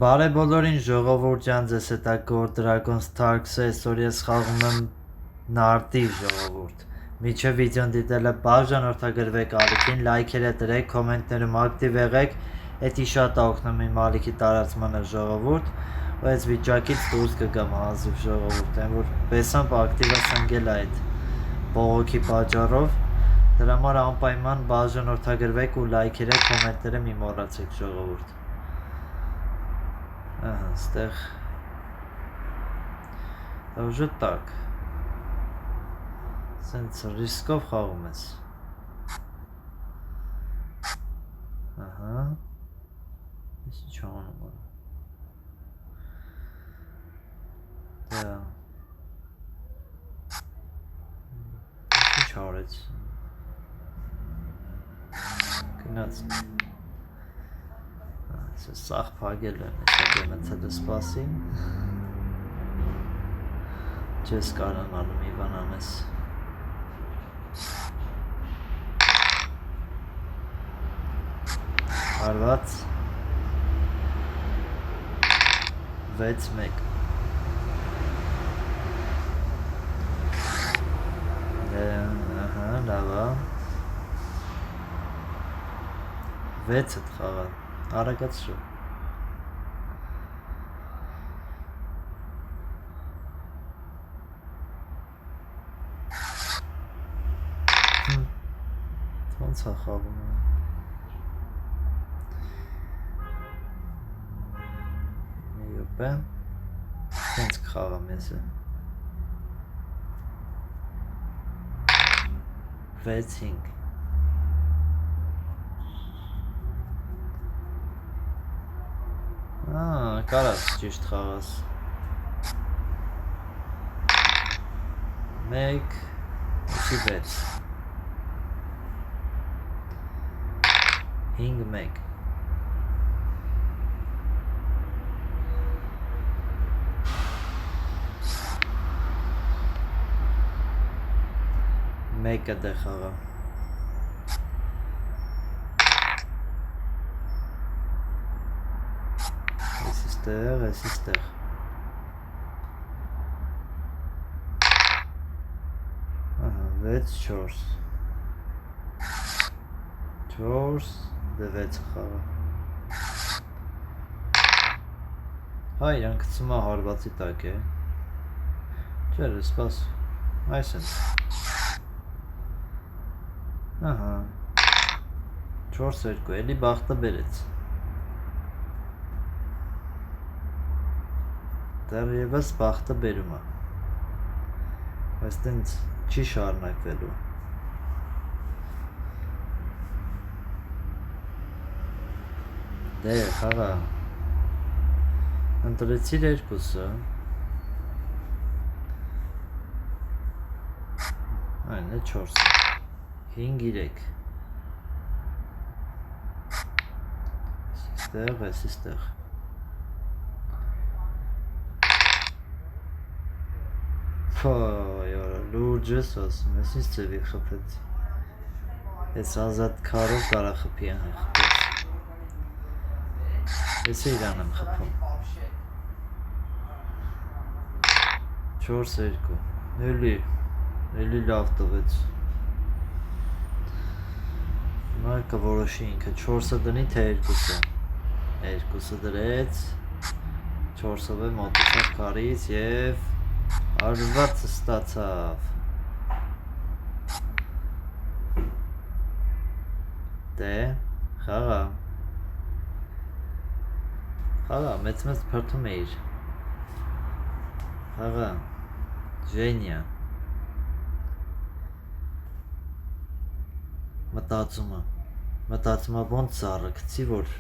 Բարե բոլորին ժողովուրդ ջան, ձեզ հետ է Gold Dragons Starks-ը, այսօր ես խաղում եմ նարդիվ ժողովուրդ։ Միջև վիդեոն դիտելը բաժանորդագրվեք ալիքին, լայքերը դրեք, կոմենտներում ակտիվ եղեք, էդի շատ է օգնում իմ ալիքի տարածմանը ժողովուրդ, ու այս վիճակից դուրս կգամ հազիվ ժողովուրդ, այն որ բեսամբ ակտիվ ես ընկել այդ բողոքի պատճառով, դրա համար անպայման բաժանորդագրվեք ու լայքերը, կոմենտները մի մոռացեք ժողովուրդ։ Ահա, ստեղ уже так սենց ռիսկով խաղում ես ահա ես ինչ անում եմ դա ինչ արեց գնաց սաղ փագել են ես դեմեցել սպասի չես կարանալու մի բան անես հարված 6-1 ահա լավա 6-ը խաղա արագացրու ոնց է խաղում Յոպե սենց կխաղամ ես 6-5 կարաս ճիշտ խաղաս 1 6 5-1 մեկը դե խաղա ես իստեղ ահա 6-4 4 դե 6 խաղա հայ իրանք գցում է հարվածի տակ է չեր սպաս այսենց ահա 4-2 էլի բախտը բերեց դեռևս բախտը բերում է բայց տենց չի շարունակվելու դե խաղա ընտրեցիր երկուսը այն է 4 5-3 ստեղ ես ստեղ լուրջ ես ասում ես ինձ ծևի խպեց ես ազատ քարով կարա խպի են խպեց ես իրան եմ խպում 4-2 էլի լավ տվեց նար կորոշի ինքը 4-ը դնի թե 2-ը 2-ը դրեց 4-ով է մոտեցավ քարից և արվածը ստացավ դե խաղա մեծ փրթում էիր խաղա ժենիա մտածում ոնց զառգցի որ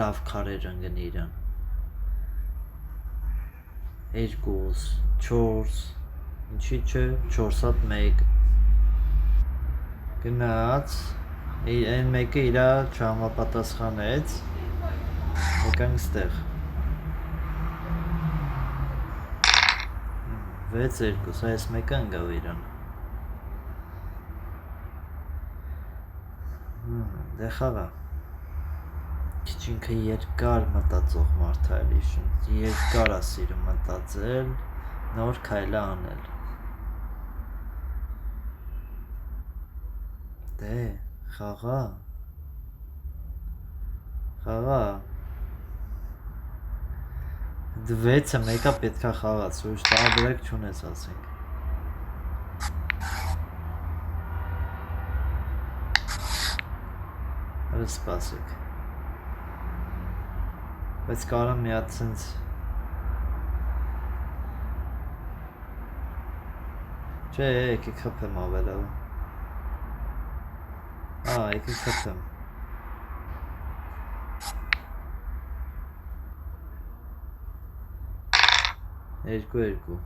լավ քարեր ընգնի իրան 2 4 ինչի չէ 4-1 գնաց այն մեկը իրա չհամապատասխանեց եկանք ստեղ 6-2 այս մեկը ընգավ իրան դե խաղա Քիչ ինքը երկար մտածող մարդ է էլի շուտ երկար է սիրում մտածել նոր քայլ անել դե խաղա դվեցը մեկա պետքա խաղաց ուրիշ տարբերակ չունես ասենք հələ սպասեք բայց կարամ մի հատ սենց չէ եկեք խփեմ ավելավ եկեք խփեմ երկու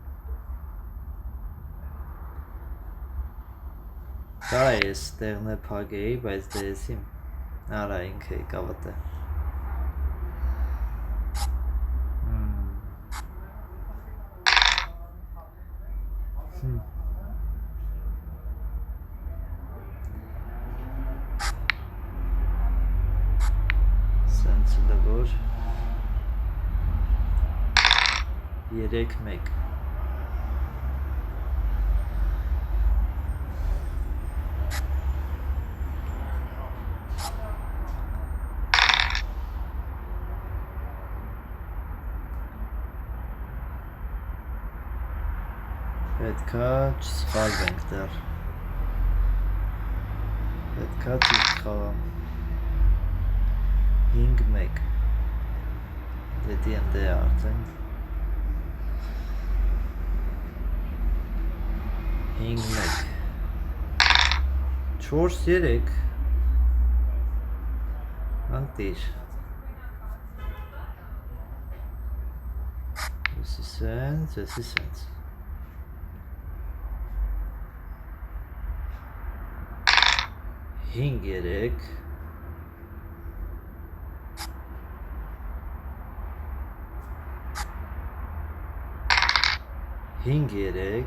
կարա ես տեղն է փագեի բայց դեսի արա ինքը եկավտ է սենց լվոր 3-1 պետքա չսխալվենք դեռ պետքա ճիշտ խաղամ 5-1 դետի եմ դե արդեն 5-1 4-3 անտիր եսի սենց 5-3 5-3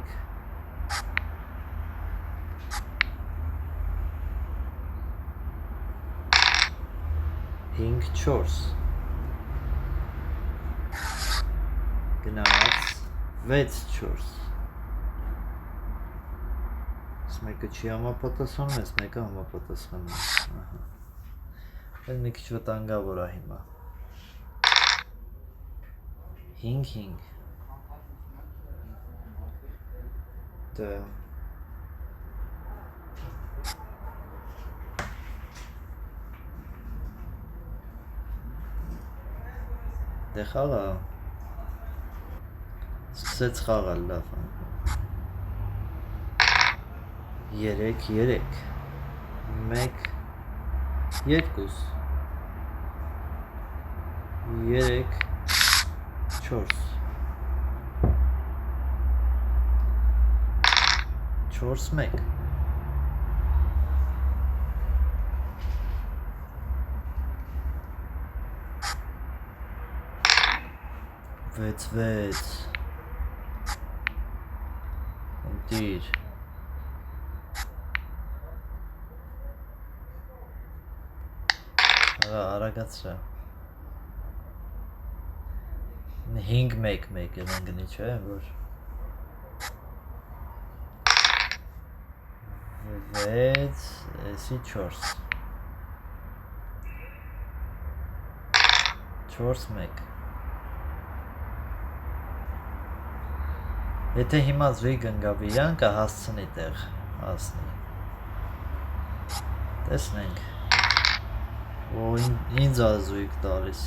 5-4 գնաց 6-4 մեկը չի համապատասխանում, ես մեկը համապատասխանում եմ մի քիչ վտանգավոր է հիմա 5-5 դե դե խաղա սկսեց խաղալ լավ 3-3 1 2 3 4 4-1 6-6 ընտիր արագացրա 5-1 են ընգնի չէ որ 6 էսի 4 4-1 եթե հիմա զույգ ընգավ իրան կհասցնի տեղ հասնի տեսնենք ինձ ազույգ տալիս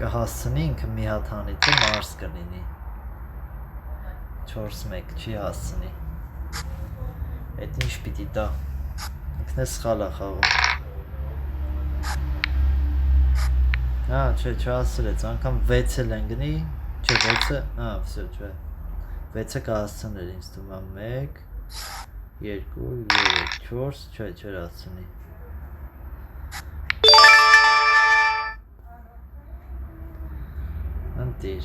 կհասցնի ինքը մի հատ հանիցը մարս կլինի 4-1 չի հասցնի այդ ինչ պիտի տա ինքն է սխալ է խաղում չէ չհասցրեց անգամ 6-ել են գնի չէ 6-ը վսյո չէ 6-ը կհասցներ ինձ թվում է 1 2 3 4 չէ չեր հասցնի ընտիր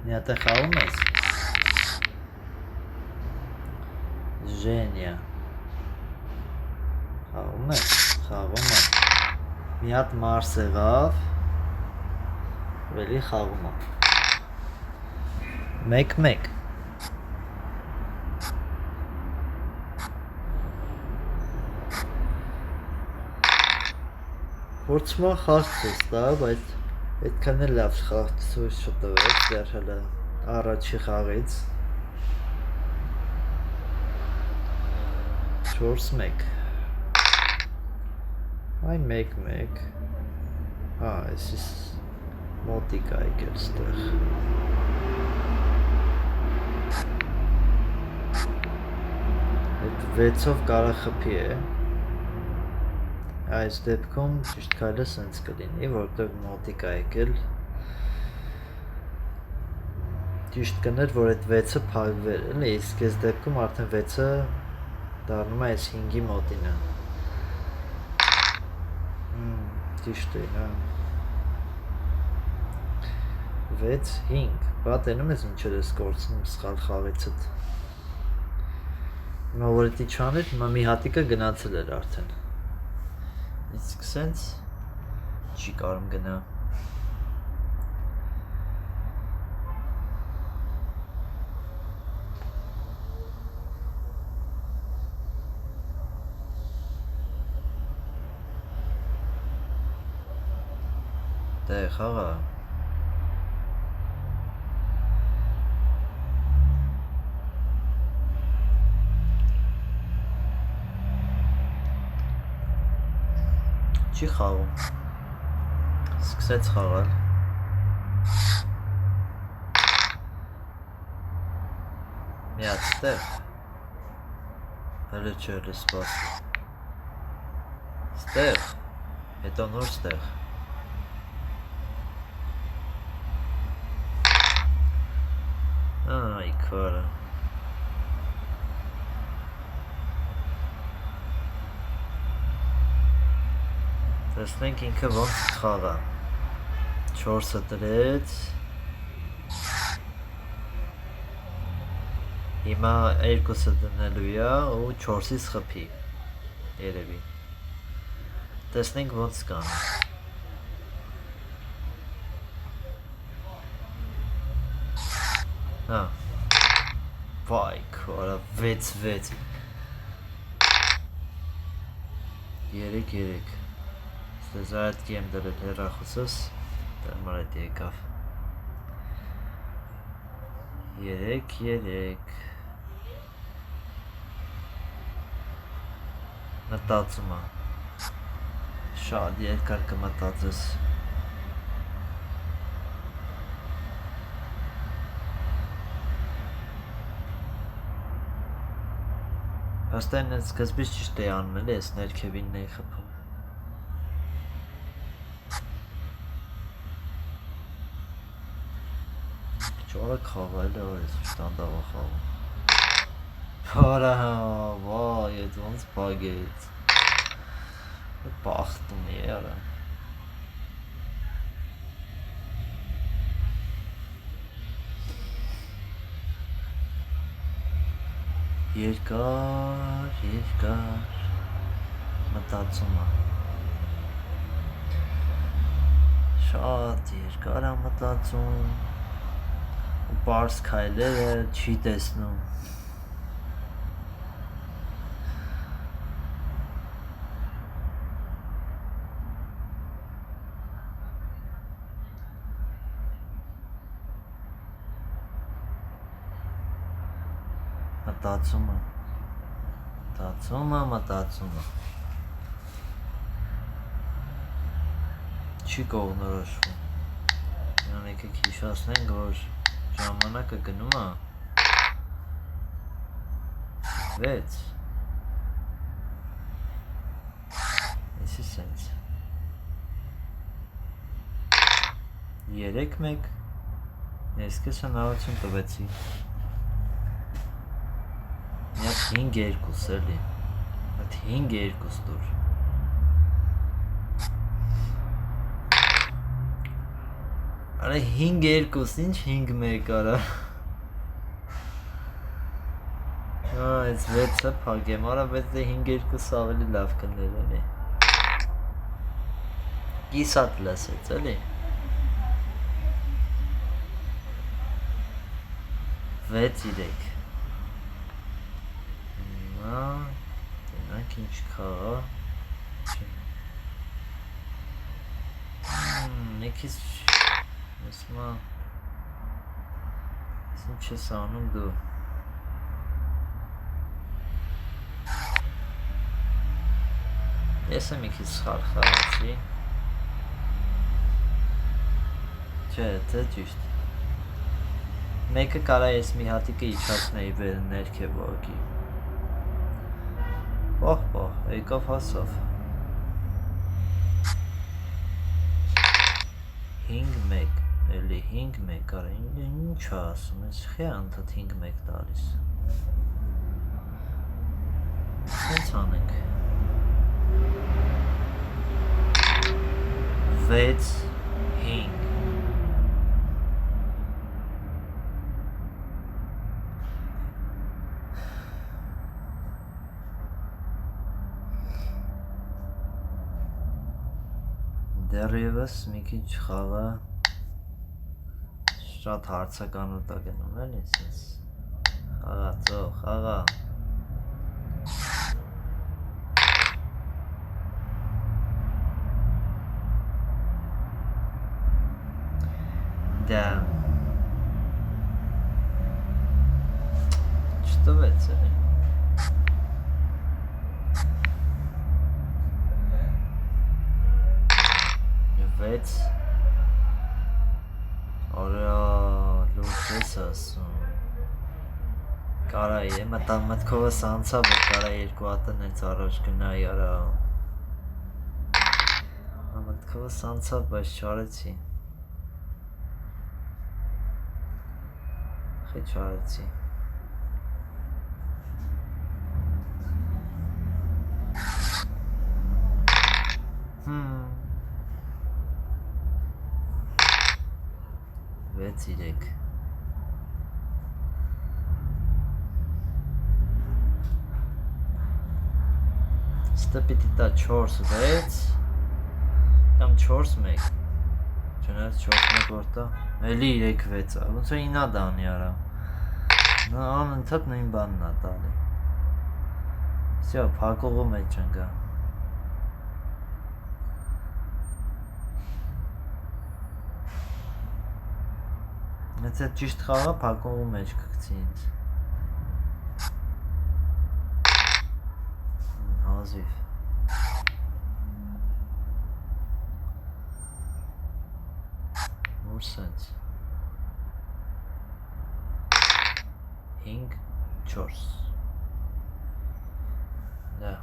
մի հատ է խաղում ես Ժենիա խաղում է մի հատ մարս եղավ վելի խաղում է 1-1 Փորձում եմ խաղ ցույց տա, բայց այդքան էլ լավ խաղ ցույց չտվեց, դեռ հələ առաջի խաղից 4-1 Այն 1-1 այսիս մոտիկ է եկել ստեղ Այդ 6-ով կարա խփի է Այս դեպքում ճիշտ քայլը սենց կլինի, որտեղ մոտիկ է եկել Ճիշտ կներ, որ այդ 6-ը փակվեր, էլի, իսկ այս դեպքում արդեն 6-ը դառնում է այս 5-ի մոտինը Ճիշտ է, հա 6-5 Բա տենում ես ինչեր ես կորցնում սխալ խաղիցդ Հիմա որ էդի չաներ, հիմա մի հատիկը գնացել էր արդեն Իսկ սենց չի կարում գնա Դե խաղա Չի խաղում Սկսեց խաղալ Մի հատ ստեղ Հələ չէ, հələ սպասի Ստեղ Հետո նոր ստեղ Այ քարը Տեսնենք ինքը ոնց խաղա 4-ը դրեց Հիմա 2-ը դնելու է ու 4-ից խփի երևի Տեսնենք ոնց կան Հա Վայ քորա 6-6 3-3 Ստեզարատկի եմ դրել հեռախոսս Դարմար այդ եկավ 3-3 Մտածում է Շատ երկար կմտածես Հաստային այդ սկզբից ճիշտ է անում էլի, ես ներքևինն էի խփում Չորը խաղայել է, որ ես շտանդաղ է խաղում Փարա, վայ, այդ ոնց բագեց Բախտում է, արա Երկար մտածում է Շատ երկար է մտածում ու պարզ քայլերը չի տեսնում Մտածում է Չի կողնորոշվում Նրան եկեք հիշացնենք, որ ժամանակը գնում է 6 Եսի սենց 3-1 Ես կես հնարություն տվեցի Միատ 5-2 էլի Այդ 5-2 տուր Արա 5-2 ինչ 5-1 արա Այս 6-ը փակեմ, արա 6-2 ավելի լավ կներենի։ Կիսատ լսեց, էլի։ 6-3։ Հիմա դրանք ինչ խաղա։ Մի քիչ ասма ինչ ես անում դու։ Ես եմ մի քիչ սխալ խաղացի։ Չէ, դա ճիշտ։ Մեկը կարա ես մի հատիկը իջացնեի վեր ներքև ոգի։ Պահ, եկավ հասավ։ 5-1, էլի 5-1, արա ինչ ասում, ես խի անդադ 5-1 տալիս։ Սենց անենք։ 6-5 Դեռևս մի քիչ խաղը շատ հարցականոտ է գնում, էլի, սենց խաղա, ծող, խաղա։ Դա չտվեց, էլի։ Վեց Արա լուրջ ես ասում Կարայի մտքովս անցավ որ կարա երկու հատն հենց առաջ գնայի արա մտքովս անցավ բայց չարեցի խի չարեցի Վեց իրեք Ստը պիտի տա 4-6 կամ 4-1 չնայած 4-1 որ տա էլի 3-6 ոնց է ինա դանի արա նա անընդհատ նույն բանն է տալի Всё փակողու մեջ ընկա Ես այդ ճիշտ խաղա փակողու մեջ կգցի ինձ Հազիվ Որ սենց 5-4 Դա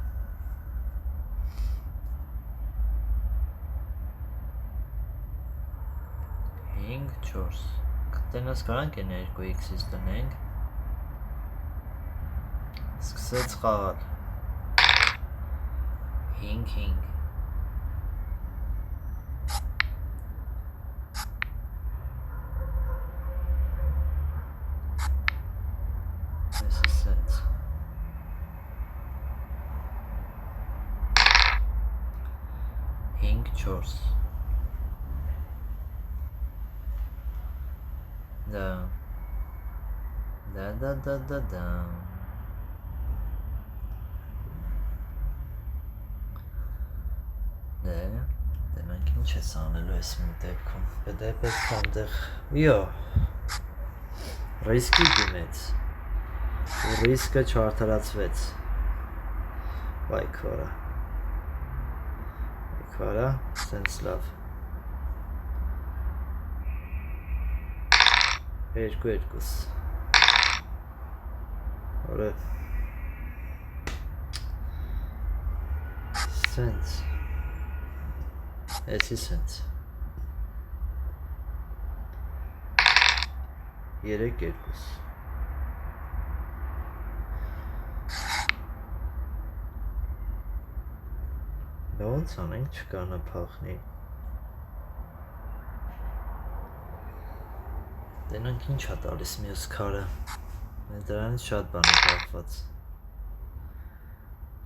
5-4 Կտենաս կարանք են 2x-ից տնենք Սկսեց խաղալ 5-5 Ես սենց 5-4 Da Դրանք ինչ ես անելու ես մի դեպքում պետք այնտեղ Յո Ռիսկի դիմեց Ռիսկը չարդարացվեց Վայ քորա սենց լավ 2-2 Օրև Սենց Էցի սենց 3-2 Ոնց անենք չկանա փախնի Դենանք ինչ է տալիս մյուս քարը Դրանից շատ բան է կախված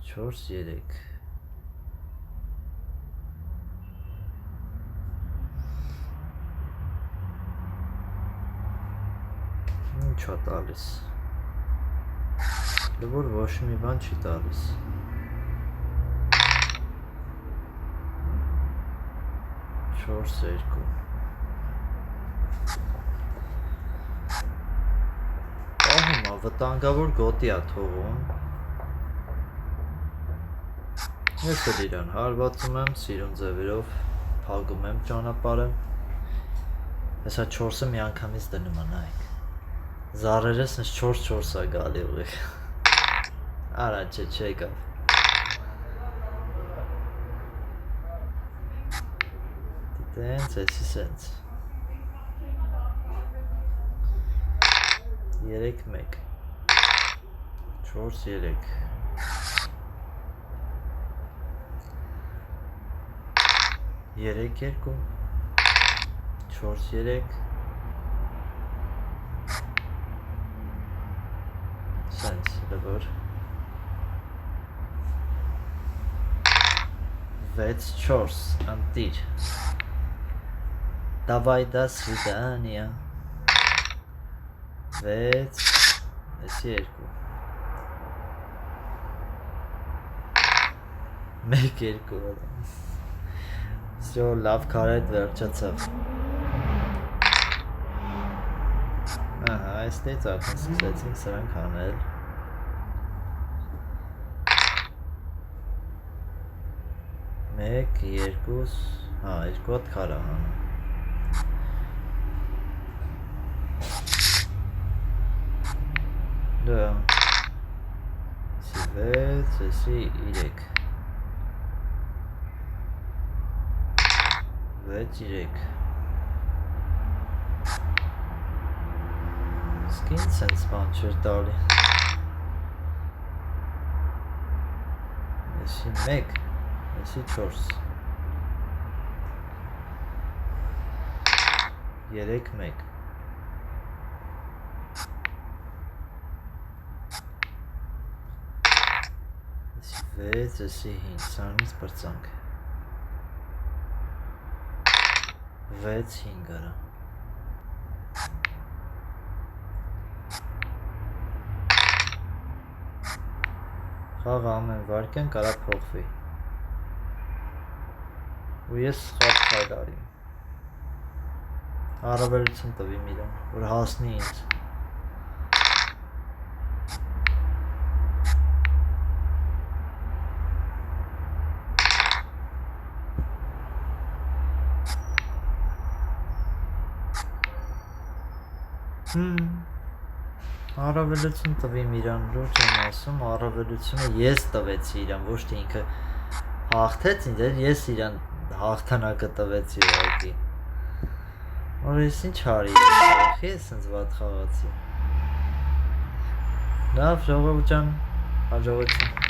4-3 Ինչ է տալիս որ ոչ մի բան չի տալիս 4-2 վտանգավոր գոտի է թողում ես էլ իրան հարվածում եմ սիրուն ձևերով փակում եմ ճանապարհը հեսա 4-ը մի անգամից դնում եմ նայեք զառերս 4-4 է գալի ուղիղ արա չեկավ դենց էսի սենց 3-1 4-3 3-2 4-3 Sense, լվոր 6-4 անտիր Давай до свидания 6 Էսի 2 1-2 Всё, լավ քարետ վերջացավ Ահա, այստեղից արդեն սկսեցինք սրանք անել 1-2 հա, 2 հատ քար է հանում Դա Էսի 6 6-3 Սկին սենց բան չեր տալի Էսի 1 Էսի 4 3-1 Էսի 5 սրանից բրծանք 6-5 արա Խաղը ամեն վարկյան կարա փոխվի ու ես սխալ քայլ արի Առավելություն տվի իրան որ հասնի ինձ Առավելություն տվի իրան լուրջ եմ ասում առավելությունը ես տվեցի իրան ոչ թե ինքը հաղթեց ինձ ես իրան հաղթանակը տվեցի ուղղակի որ ես ինչ արի ես ինձ վատ խաղացի լավ ժողովուրդ ջան հաջողություն